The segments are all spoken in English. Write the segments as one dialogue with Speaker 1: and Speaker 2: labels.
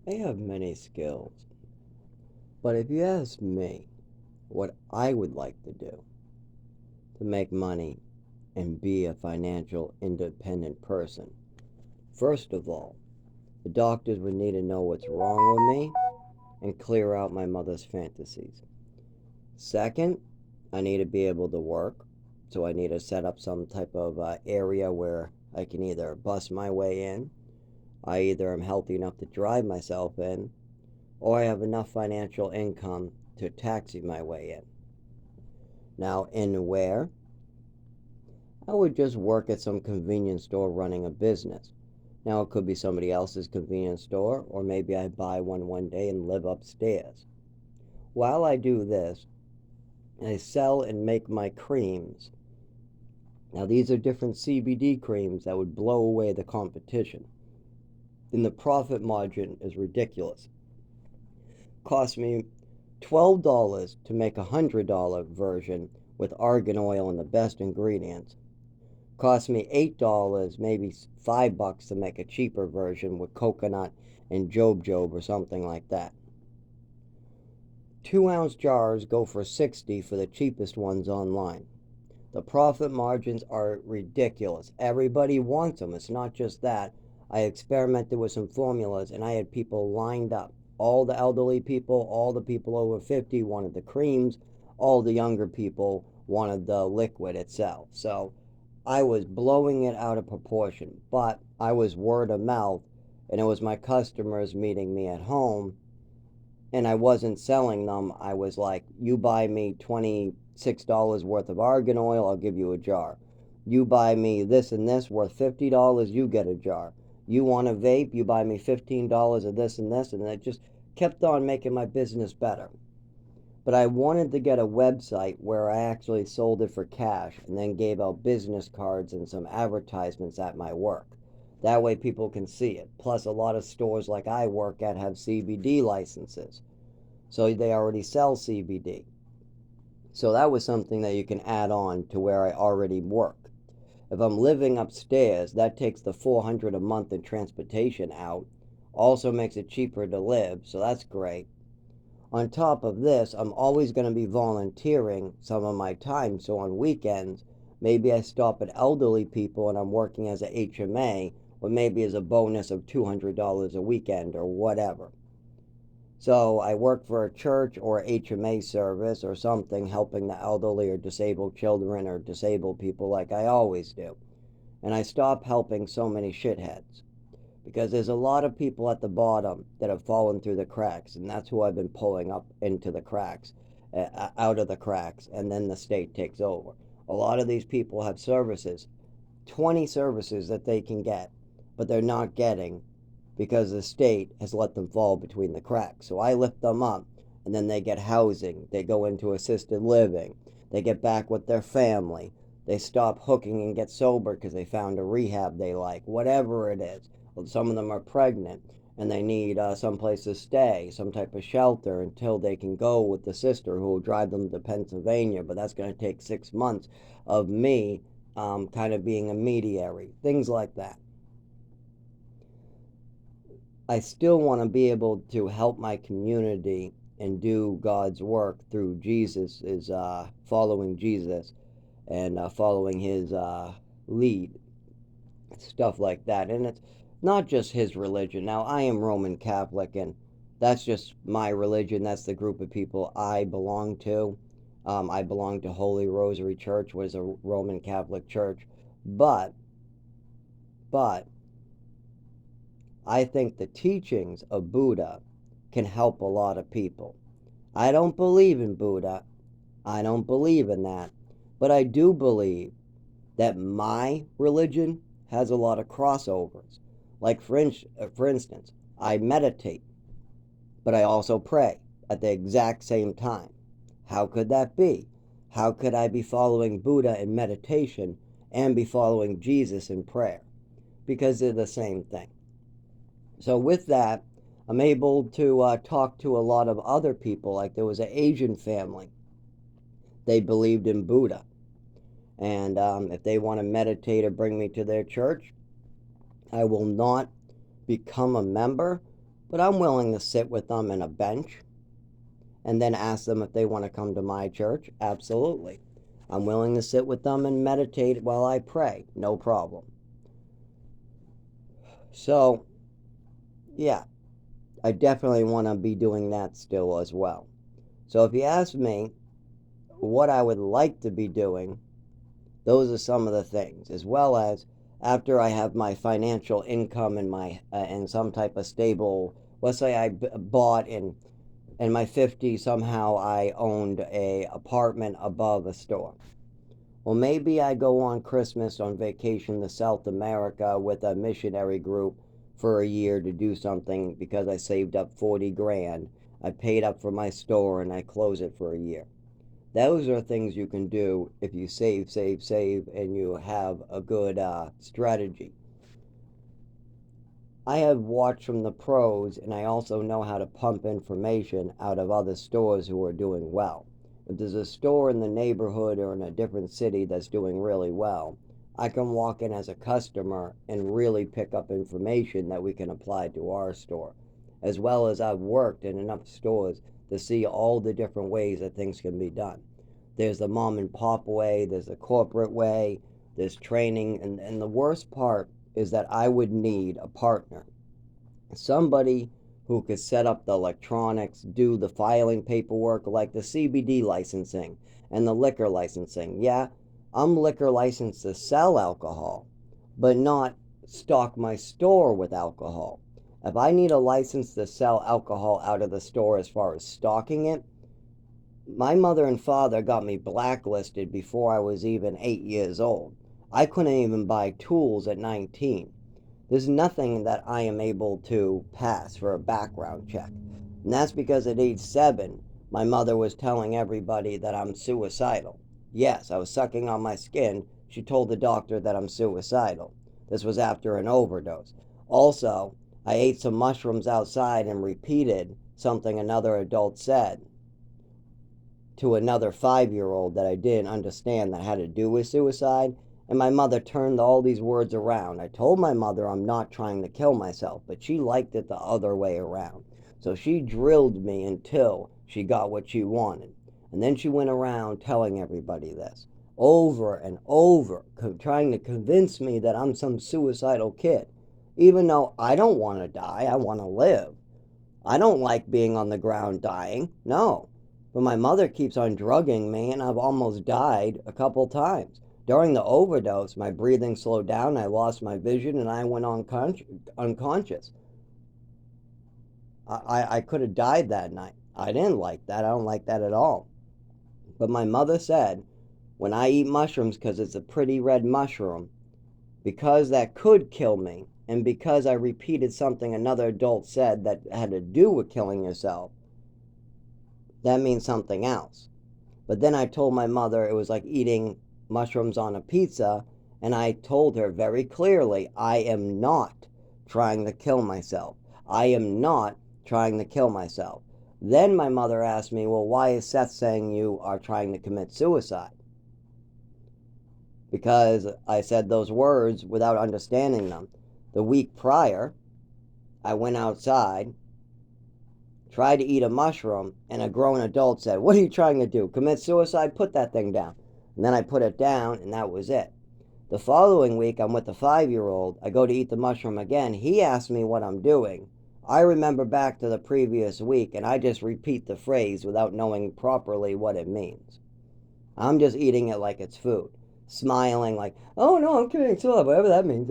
Speaker 1: I have many skills, but if you ask me what I would like to do to make money and be a financial independent person, first of all, the doctors would need to know what's wrong with me and clear out my mother's fantasies. Second, I need to be able to work, so I need to set up some type of area where I can either bust my way in, I either am healthy enough to drive myself in, or I have enough financial income to taxi my way in. Now, in where? I would just work at some convenience store running a business. Now, it could be somebody else's convenience store, or maybe I buy one day and live upstairs. While I do this, I sell and make my creams. Now, these are different CBD creams that would blow away the competition. And the profit margin is ridiculous. Cost me $12 to make a $100 version with argan oil and the best ingredients. Cost me $8, maybe $5 to make a cheaper version with coconut and jojoba or something like that. 2-ounce jars go for 60 for the cheapest ones online. The profit margins are ridiculous. Everybody wants them. It's not just that. I experimented with some formulas and I had people lined up. All the elderly people, all the people over 50 wanted the creams, all the younger people wanted the liquid itself. So I was blowing it out of proportion, but I was word of mouth and it was my customers meeting me at home and I wasn't selling them. I was like, you buy me $26 worth of argan oil, I'll give you a jar. You buy me this and this worth $50, you get a jar. You want a vape, you buy me $15 of this, and it just kept on making my business better. But I wanted to get a website where I actually sold it for cash and then gave out business cards and some advertisements at my work. That way people can see it. Plus, a lot of stores like I work at have CBD licenses. So they already sell CBD. So that was something that you can add on to where I already work. If I'm living upstairs, that takes the 400 a month in transportation out. Also makes it cheaper to live, so that's great. On top of this, I'm always going to be volunteering some of my time, so on weekends, maybe I stop at elderly people and I'm working as a HMA, or maybe as a bonus of $200 a weekend or whatever. So I work for a church or HMA service or something helping the elderly or disabled children or disabled people like I always do. And I stop helping so many shitheads because there's a lot of people at the bottom that have fallen through the cracks, and that's who I've been pulling up into the cracks, out of the cracks, and then the state takes over. A lot of these people have services, 20 services that they can get, but they're not getting because the state has let them fall between the cracks. So I lift them up, and then they get housing, they go into assisted living, they get back with their family, they stop hooking and get sober because they found a rehab they like, whatever it is. Some of them are pregnant and they need some place to stay, some type of shelter until they can go with the sister who will drive them to Pennsylvania. But that's going to take 6 months of me kind of being a mediary, things like that. I still want to be able to help my community and do God's work through Jesus, is following Jesus and following his lead, stuff like that. And it's not just his religion. Now, I am Roman Catholic, and that's just my religion. That's the group of people I belong to. I belong to Holy Rosary Church, which is a Roman Catholic church. But, but, I think the teachings of Buddha can help a lot of people. I don't believe in Buddha. I don't believe in that. But I do believe that my religion has a lot of crossovers. Like, for instance, I meditate, but I also pray at the exact same time. How could that be? How could I be following Buddha in meditation and be following Jesus in prayer? Because they're the same thing. So, with that, I'm able to talk to a lot of other people. Like, there was an Asian family, they believed in Buddha. And if they want to meditate or bring me to their church, I will not become a member, But I'm willing to sit with them in a bench and then ask them if they want to come to my church. Absolutely. I'm willing to sit with them and meditate while I pray. No problem. So, yeah, I definitely want to be doing that still as well. So if you ask me what I would like to be doing, those are some of the things, as well as after I have my financial income and my and some type of stable. Let's say I bought in my 50s, somehow I owned a apartment above a store. Well, maybe I go on Christmas on vacation to South America with a missionary group for a year to do something because I saved up 40 grand. I paid up for my store and I close it for a year. Those are things you can do if you save, and you have a good strategy. I have watched from the pros, and I also know how to pump information out of other stores who are doing well. If there's a store in the neighborhood or in a different city that's doing really well, I can walk in as a customer and really pick up information that we can apply to our store. As well as I've worked in enough stores to see all the different ways that things can be done. There's the mom and pop way, there's the corporate way, there's training, and the worst part is that I would need a partner. Somebody who could set up the electronics, do the filing paperwork like the CBD licensing and the liquor licensing. Yeah, I'm liquor licensed to sell alcohol, but not stock my store with alcohol. If I need a license to sell alcohol out of the store as far as stocking it, my mother and father got me blacklisted before I was even 8 years old. I couldn't even buy tools at 19. There's nothing that I am able to pass for a background check. And that's because at age 7, my mother was telling everybody that I'm suicidal. Yes, I was sucking on my skin. She told the doctor that I'm suicidal. This was after an overdose. Also, I ate some mushrooms outside and repeated something another adult said to another 5-year-old that I didn't understand that had to do with suicide. And my mother turned all these words around. I told my mother I'm not trying to kill myself, but she liked it the other way around. So she drilled me until she got what she wanted. And then she went around telling everybody this over and over, trying to convince me that I'm some suicidal kid. Even though I don't want to die, I want to live. I don't like being on the ground dying, no. But my mother keeps on drugging me, and I've almost died a couple times. During the overdose, my breathing slowed down, I lost my vision, and I went unconscious. I could have died that night. I didn't like that. I don't like that at all. But my mother said, when I eat mushrooms, because it's a pretty red mushroom, because that could kill me, and because I repeated something another adult said that had to do with killing yourself, that means something else. But then I told my mother it was like eating mushrooms on a pizza, and I told her very clearly, I am not trying to kill myself. I am not trying to kill myself. Then my mother asked me, well, why is Seth saying you are trying to commit suicide? Because I said those words without understanding them. The week prior, I went outside, tried to eat a mushroom, and a grown adult said, what are you trying to do? Commit suicide? Put that thing down. And then I put it down, and that was it. The following week, I'm with the 5-year-old. I go to eat the mushroom again. He asks me what I'm doing. I remember back to the previous week, and I just repeat the phrase without knowing properly what it means. I'm just eating it like it's food. Smiling like, oh no, I'm committing suicide, whatever that means.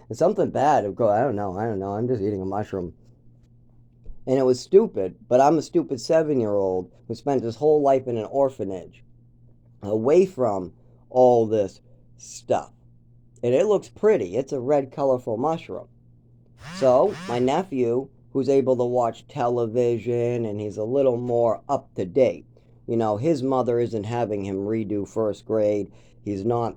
Speaker 1: It's something bad. I don't know. I'm just eating a mushroom. And it was stupid, but I'm a stupid 7-year-old who spent his whole life in an orphanage, away from all this stuff. And it looks pretty. It's a red, colorful mushroom. So, my nephew, who's able to watch television and he's a little more up to date, his mother isn't having him redo first grade. He's not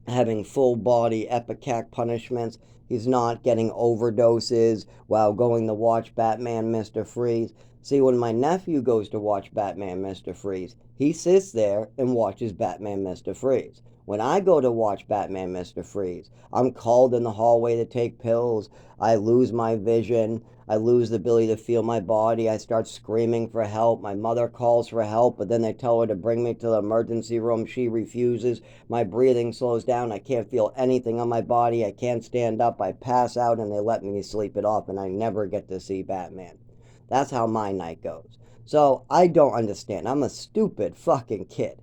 Speaker 1: having full body epicac punishments. He's not getting overdoses while going to watch Batman Mr. Freeze. See, when my nephew goes to watch Batman Mr. Freeze, he sits there and watches Batman Mr. Freeze. When I go to watch Batman Mr. Freeze, I'm called in the hallway to take pills. I lose my vision. I lose the ability to feel my body. I start screaming for help. My mother calls for help, but then they tell her to bring me to the emergency room. She refuses. My breathing slows down. I can't feel anything on my body. I can't stand up. I pass out, and they let me sleep it off, and I never get to see Batman. That's how my night goes. So I don't understand. I'm a stupid fucking kid.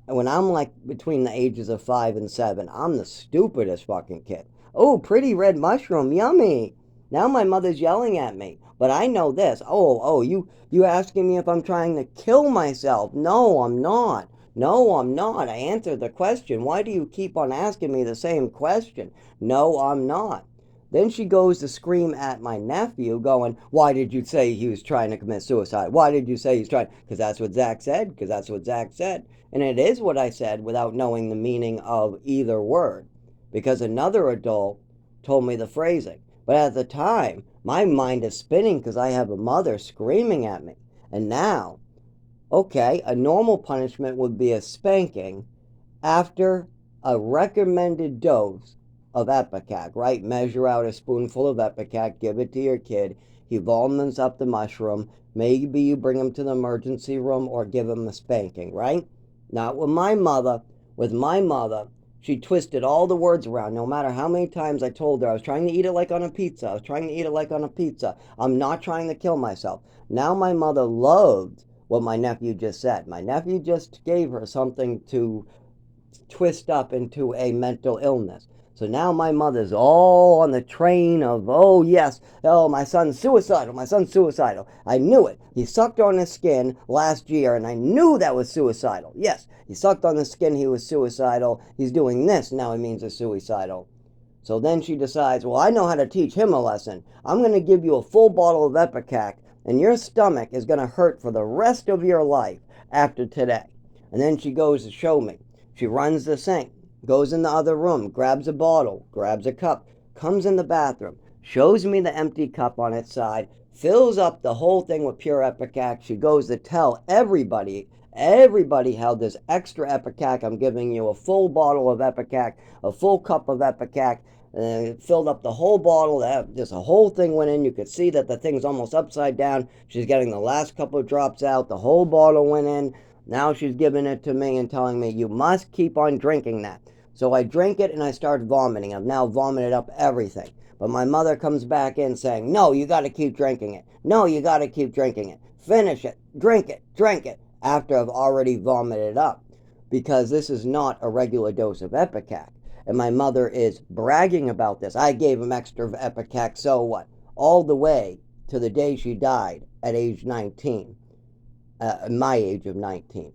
Speaker 1: And when I'm like between the ages of 5 and 7, I'm the stupidest fucking kid. Oh, pretty red mushroom, yummy. Now my mother's yelling at me. But I know this. You asking me if I'm trying to kill myself. No, I'm not. No, I'm not. I answered the question. Why do you keep on asking me the same question? No, I'm not. Then she goes to scream at my nephew, going, why did you say he was trying to commit suicide? Why did you say he's trying? Because that's what Zach said. Because that's what Zach said. And it is what I said without knowing the meaning of either word. Because another adult told me the phrasing. But at the time, my mind is spinning because I have a mother screaming at me. And now, okay, a normal punishment would be a spanking after a recommended dose of Epicac, right? Measure out a spoonful of Epicac, give it to your kid. He vomits up the mushroom. Maybe you bring him to the emergency room or give him a spanking, right? Not with my mother. With my mother, she twisted all the words around. No matter how many times I told her I was trying to eat it like on a pizza. I was trying to eat it like on a pizza. I'm not trying to kill myself. Now my mother loved what my nephew just said. My nephew just gave her something to twist up into a mental illness. So now my mother's all on the train of, oh yes, oh my son's suicidal, my son's suicidal. I knew it. He sucked on his skin last year and I knew that was suicidal. Yes, he sucked on the skin, he was suicidal. He's doing this, now he means he's suicidal. So then she decides, well, I know how to teach him a lesson. I'm going to give you a full bottle of Epicac and your stomach is going to hurt for the rest of your life after today. And then she goes to show me. She runs the sink, goes in the other room, grabs a bottle, grabs a cup, comes in the bathroom, shows me the empty cup on its side, fills up the whole thing with pure Epicac. She goes to tell everybody how this extra Epicac, I'm giving you a full bottle of Epicac, a full cup of Epicac, filled up the whole bottle. Just a whole thing went in. You could see that the thing's almost upside down. She's getting the last couple of drops out. The whole bottle went in. Now she's giving it to me and telling me, you must keep on drinking that. So I drink it and I start vomiting. I've now vomited up everything. But my mother comes back in saying, no, you got to keep drinking it. No, you got to keep drinking it. Finish it. Drink it. Drink it. After I've already vomited up. Because this is not a regular dose of Epicac. And my mother is bragging about this. I gave him extra Epicac, so what? All the way to the day she died at age 19. My age of 19.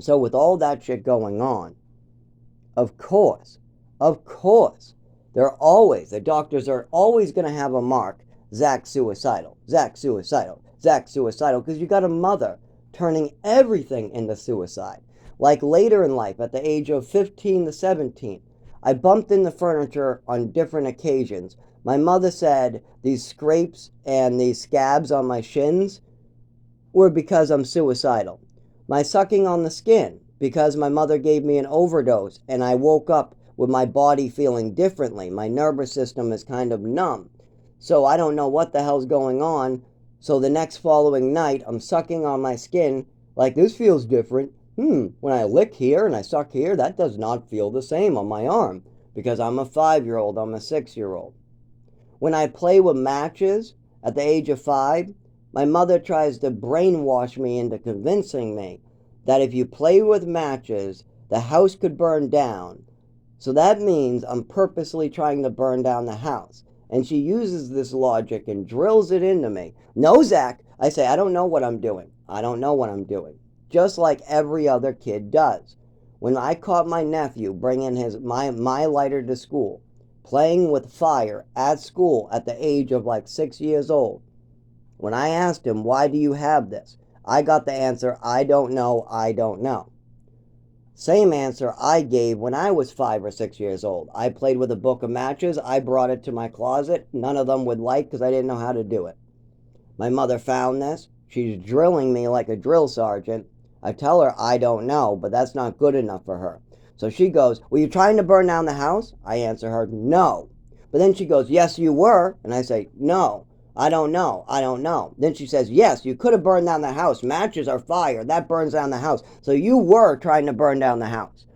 Speaker 1: So with all that shit going on, of course, the doctors are always going to have a mark, Zach suicidal, Zach suicidal, Zach suicidal, because you got a mother turning everything into suicide. Like later in life, at the age of 15 to 17, I bumped into furniture on different occasions. My mother said these scrapes and these scabs on my shins were because I'm suicidal. My sucking on the skin, because my mother gave me an overdose and I woke up with my body feeling differently. My nervous system is kind of numb. So I don't know what the hell's going on. So the next following night, I'm sucking on my skin like this feels different. When I lick here and I suck here, that does not feel the same on my arm because I'm a 5-year-old, I'm a 6-year-old. When I play with matches at the age of 5, my mother tries to brainwash me into convincing me that if you play with matches, the house could burn down. So that means I'm purposely trying to burn down the house. And she uses this logic and drills it into me. No, Zach, I say, I don't know what I'm doing. I don't know what I'm doing. Just like every other kid does. When I caught my nephew bringing my lighter to school, playing with fire at school at the age of like 6 years old, when I asked him, why do you have this? I got the answer, I don't know, I don't know. Same answer I gave when I was 5 or 6 years old. I played with a book of matches, I brought it to my closet, none of them would light because I didn't know how to do it. My mother found this, she's drilling me like a drill sergeant. I tell her I don't know, but that's not good enough for her. So she goes, were you trying to burn down the house? I answer her, no. But then she goes, yes, you were. And I say, no, I don't know. I don't know. Then she says, yes, you could have burned down the house. Matches are fire. That burns down the house. So you were trying to burn down the house.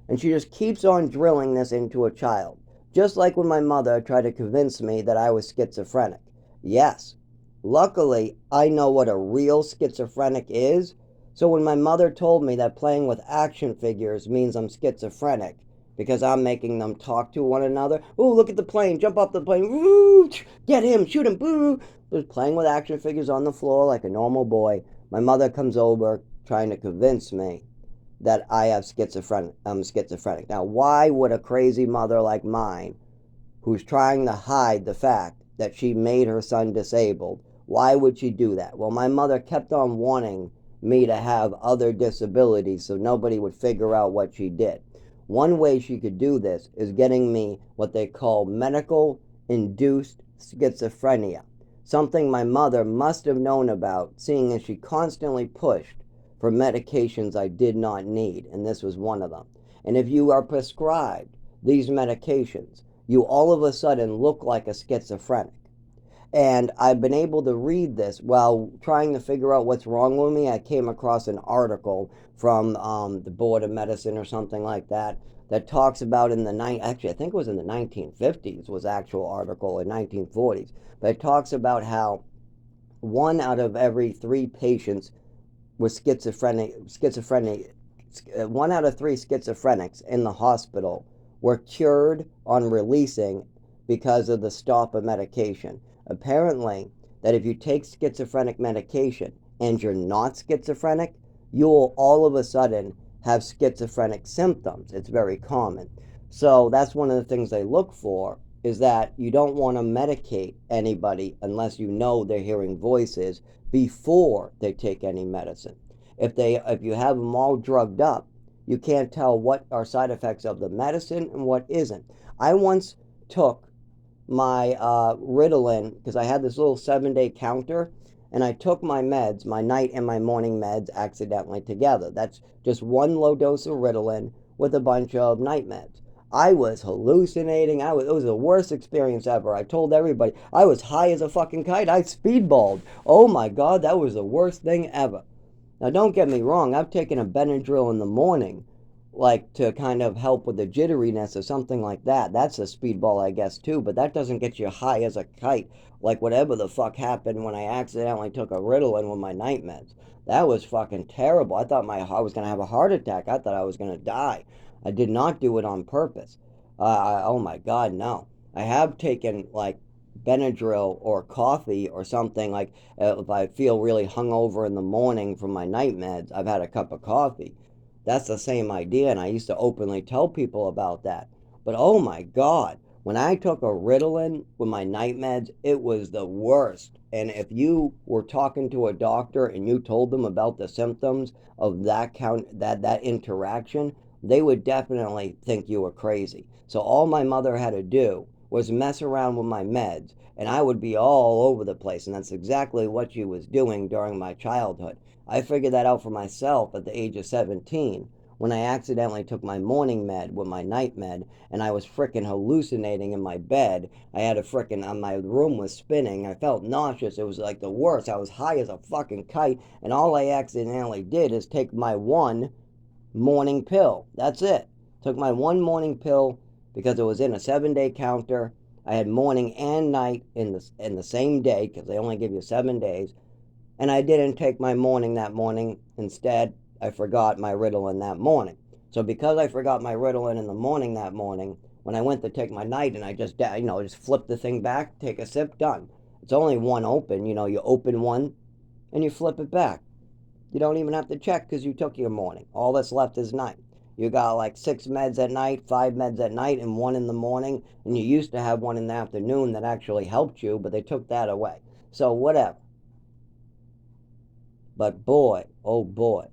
Speaker 1: And she just keeps on drilling this into a child. Just like when my mother tried to convince me that I was schizophrenic. Yes, luckily, I know what a real schizophrenic is. So when my mother told me that playing with action figures means I'm schizophrenic because I'm making them talk to one another. Oh, look at the plane, jump off the plane, woo, get him, shoot him, boo. Just playing with action figures on the floor like a normal boy. My mother comes over trying to convince me that I have schizophrenic. I'm schizophrenic. Now, why would a crazy mother like mine, who's trying to hide the fact that she made her son disabled, why would she do that? Well, my mother kept on wanting me to have other disabilities so nobody would figure out what she did. One way she could do this is getting me what they call medical induced schizophrenia, something my mother must have known about, seeing as she constantly pushed for medications I did not need, and this was one of them. And if you are prescribed these medications, you all of a sudden look like a schizophrenic. And I've been able to read this while trying to figure out what's wrong with me. I came across an article from the Board of Medicine or something like that that talks about in the actually I think it was in the 1950s was actual article in 1940s, but it talks about how 1 out of every 3 patients with schizophrenic, 1 out of 3 schizophrenics in the hospital were cured on releasing because of the stop of medication. Apparently, that if you take schizophrenic medication and you're not schizophrenic, you'll all of a sudden have schizophrenic symptoms. It's very common. So that's one of the things they look for, is that you don't want to medicate anybody unless you know they're hearing voices before they take any medicine. If you have them all drugged up, you can't tell what are side effects of the medicine and what isn't. I once took my Ritalin because I had this little 7-day counter, and I took my meds, my night and my morning meds, accidentally together. That's just one low dose of Ritalin with a bunch of night meds. I was hallucinating. It was the worst experience ever. I told everybody I was high as a fucking kite. I speedballed. Oh my god, that was the worst thing ever. Now, don't get me wrong, I've taken a Benadryl in the morning, like to kind of help with the jitteriness or something like that. That's a speedball, I guess, too, but that doesn't get you high as a kite, like whatever the fuck happened when I accidentally took a Ritalin with my night meds. That was fucking terrible. I thought I was going to have a heart attack. I thought I was going to die. I did not do it on purpose. Oh my God, no. I have taken, like, Benadryl or coffee or something, like if I feel really hungover in the morning from my night meds, I've had a cup of coffee. That's the same idea, and I used to openly tell people about that. But oh my God, when I took a Ritalin with my night meds, it was the worst. And if you were talking to a doctor and you told them about the symptoms of that interaction, they would definitely think you were crazy. So all my mother had to do was mess around with my meds, and I would be all over the place. And that's exactly what she was doing during my childhood. I figured that out for myself at the age of 17 when I accidentally took my morning med with my night med, and I was frickin' hallucinating in my bed. I had a frickin' my room was spinning. I felt nauseous. It was like the worst. I was high as a fucking kite, and all I accidentally did is take my one morning pill. That's it. Took my one morning pill because it was in a 7-day counter. I had morning and night in the same day because they only give you 7 days. And I didn't take my morning that morning. Instead, I forgot my Ritalin that morning. So because I forgot my Ritalin in the morning that morning, when I went to take my night and I just flip the thing back, take a sip, done. It's only one open. You open one and you flip it back. You don't even have to check because you took your morning. All that's left is night. You got like 6 meds at night, 5 meds at night, and one in the morning. And you used to have one in the afternoon that actually helped you, but they took that away. So whatever. But boy, oh boy,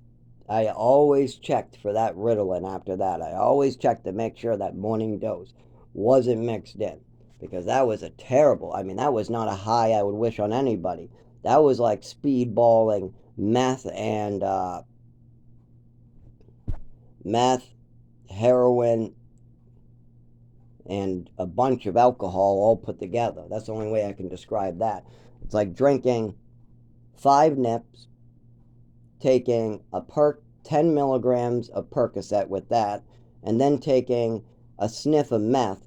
Speaker 1: I always checked for that Ritalin after that. I always checked to make sure that morning dose wasn't mixed in. Because that was a terrible, that was not a high I would wish on anybody. That was like speedballing meth heroin, and a bunch of alcohol all put together. That's the only way I can describe that. It's like drinking 5 nips, taking 10 milligrams of Percocet with that, and then taking a sniff of meth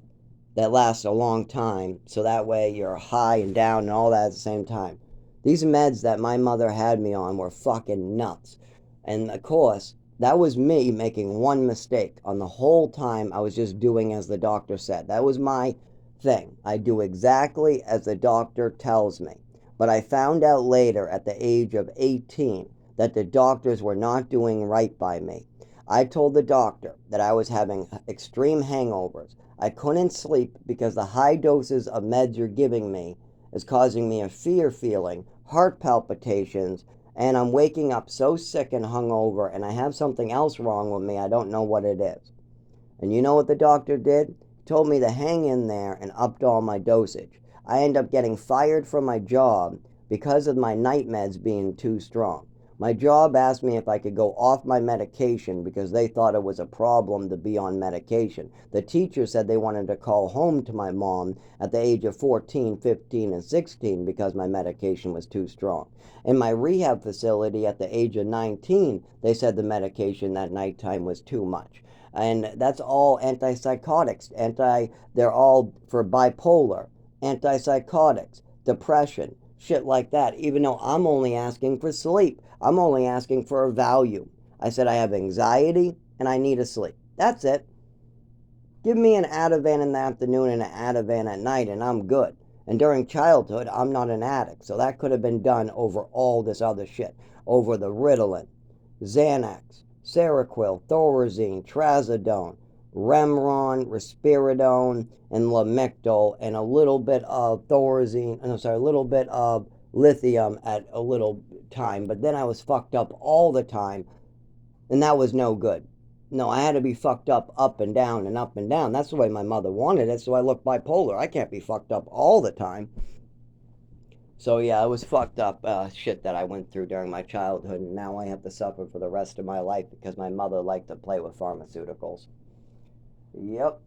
Speaker 1: that lasts a long time, so that way you're high and down and all that at the same time. These meds that my mother had me on were fucking nuts. And of course, that was me making one mistake on the whole time. I was just doing as the doctor said. That was my thing. I do exactly as the doctor tells me. But I found out later at the age of 18 that the doctors were not doing right by me. I told the doctor that I was having extreme hangovers. I couldn't sleep because the high doses of meds you're giving me is causing me a fear feeling, heart palpitations, and I'm waking up so sick and hungover, and I have something else wrong with me. I don't know what it is. And you know what the doctor did? He told me to hang in there and upped all my dosage. I ended up getting fired from my job because of my night meds being too strong. My job asked me if I could go off my medication because they thought it was a problem to be on medication. The teacher said they wanted to call home to my mom at the age of 14, 15, and 16 because my medication was too strong. In my rehab facility at the age of 19, they said the medication that nighttime was too much. And that's all antipsychotics. They're all for bipolar, antipsychotics, depression, shit like that, even though I'm only asking for sleep. I'm only asking for a value. I said I have anxiety and I need to sleep. That's it. Give me an Ativan in the afternoon and an Ativan at night and I'm good. And during childhood, I'm not an addict. So that could have been done over all this other shit. Over the Ritalin, Xanax, Seroquel, Thorazine, Trazodone, Remron, Risperidone, and Lamictal, and a little bit of Thorazine, a little bit of lithium at a little time. But then I was fucked up all the time, and that was no good. No, I had to be fucked up and down and up and down. That's the way my mother wanted it, so I look bipolar. I can't be fucked up all the time. So yeah, it was fucked up shit that I went through during my childhood, and now I have to suffer for the rest of my life because my mother liked to play with pharmaceuticals. Yep.